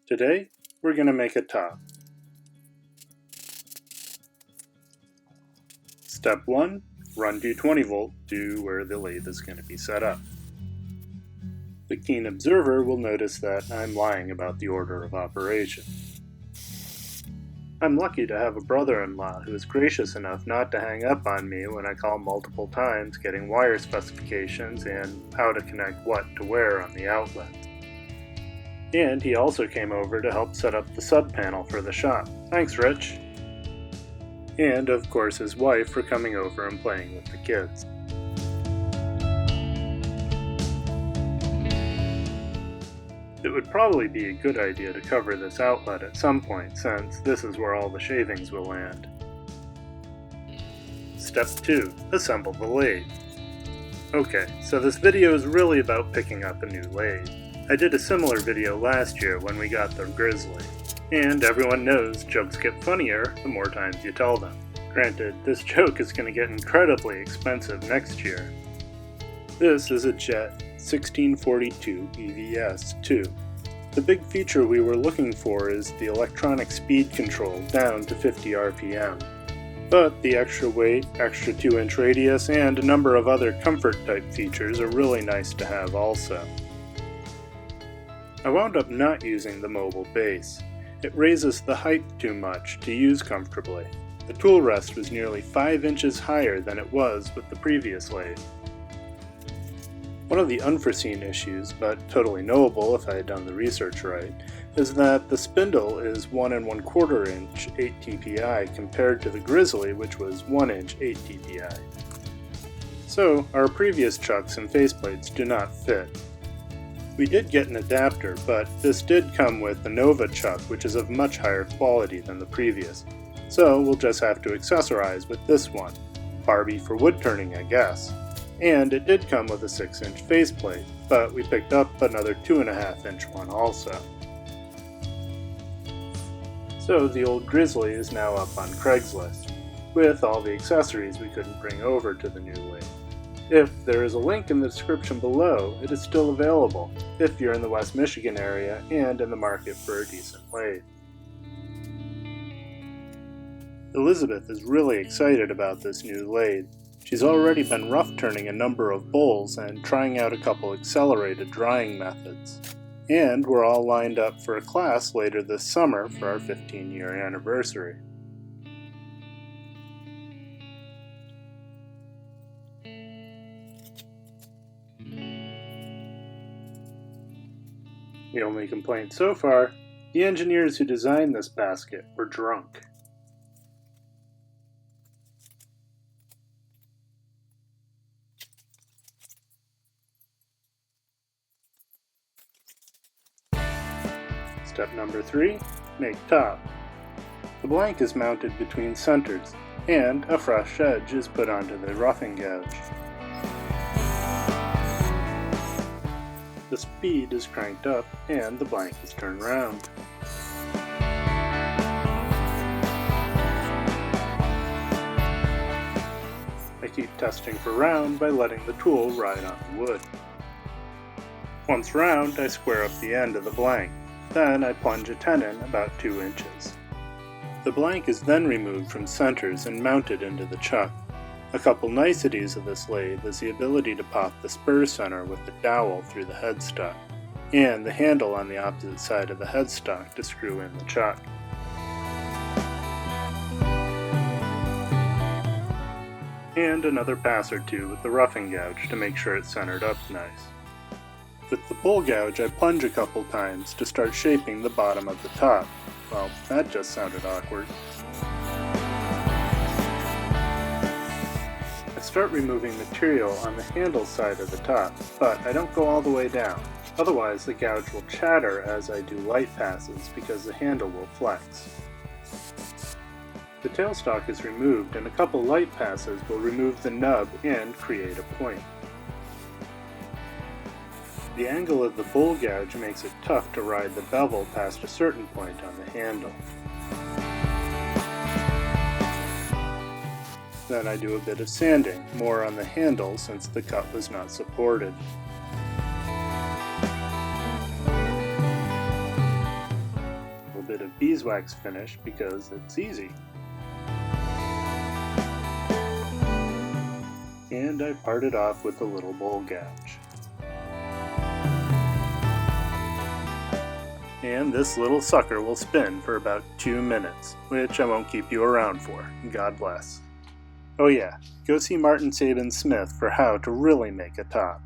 Today, we're going to make a top. Step 1, run 220 volt to where the lathe is going to be set up. The keen observer will notice that I'm lying about the order of operation. I'm lucky to have a brother-in-law who is gracious enough not to hang up on me when I call multiple times getting wire specifications and how to connect what to where on the outlet. And he also came over to help set up the sub-panel for the shop. Thanks, Rich! And of course his wife for coming over and playing with the kids. It would probably be a good idea to cover this outlet at some point, since this is where all the shavings will land. Step 2. Assemble the lathe. Okay, so this video is really about picking up a new lathe. I did a similar video last year when we got the Grizzly, and everyone knows jokes get funnier the more times you tell them. Granted, this joke is going to get incredibly expensive next year. This is a Jet 1642 EVS-2. The big feature we were looking for is the electronic speed control down to 50 RPM. But the extra weight, extra 2-inch radius, and a number of other comfort type features are really nice to have also. I wound up not using the mobile base. It raises the height too much to use comfortably. The tool rest was nearly 5 inches higher than it was with the previous lathe. One of the unforeseen issues, but totally knowable if I had done the research right, is that the spindle is 1 1/4 inch 8 TPI compared to the Grizzly, which was 1 inch 8 TPI. So our previous chucks and faceplates do not fit. We did get an adapter, but this did come with the Nova chuck, which is of much higher quality than the previous, so we'll just have to accessorize with this one. Barbie for wood turning, I guess. And it did come with a 6-inch faceplate, but we picked up another 2.5-inch one also. So the old Grizzly is now up on Craigslist, with all the accessories we couldn't bring over to the new lathe. If there is a link in the description below, it is still available, if you're in the West Michigan area and in the market for a decent lathe. Elizabeth is really excited about this new lathe. She's already been rough turning a number of bowls and trying out a couple accelerated drying methods. And we're all lined up for a class later this summer for our 15-year anniversary. The only complaint so far, the engineers who designed this basket were drunk. Step number 3, make top. The blank is mounted between centers, and a fresh edge is put onto the roughing gouge. The speed is cranked up, and the blank is turned round. I keep testing for round by letting the tool ride on the wood. Once round, I square up the end of the blank. Then I plunge a tenon about 2 inches. The blank is then removed from centers and mounted into the chuck. A couple niceties of this lathe is the ability to pop the spur center with the dowel through the headstock, and the handle on the opposite side of the headstock to screw in the chuck. And another pass or two with the roughing gouge to make sure it's centered up nice. With the bowl gouge, I plunge a couple times to start shaping the bottom of the top. Well, that just sounded awkward. I start removing material on the handle side of the top, but I don't go all the way down. Otherwise, the gouge will chatter as I do light passes because the handle will flex. The tailstock is removed, and a couple light passes will remove the nub and create a point. The angle of the bowl gouge makes it tough to ride the bevel past a certain point on the handle. Then I do a bit of sanding, more on the handle since the cut was not supported. beeswax finish because it's easy. And I part it off with a little bowl gouge. And this little sucker will spin for about 2 minutes, which I won't keep you around for. God bless. Oh yeah, go see Martin Saban Smith for how to really make a top.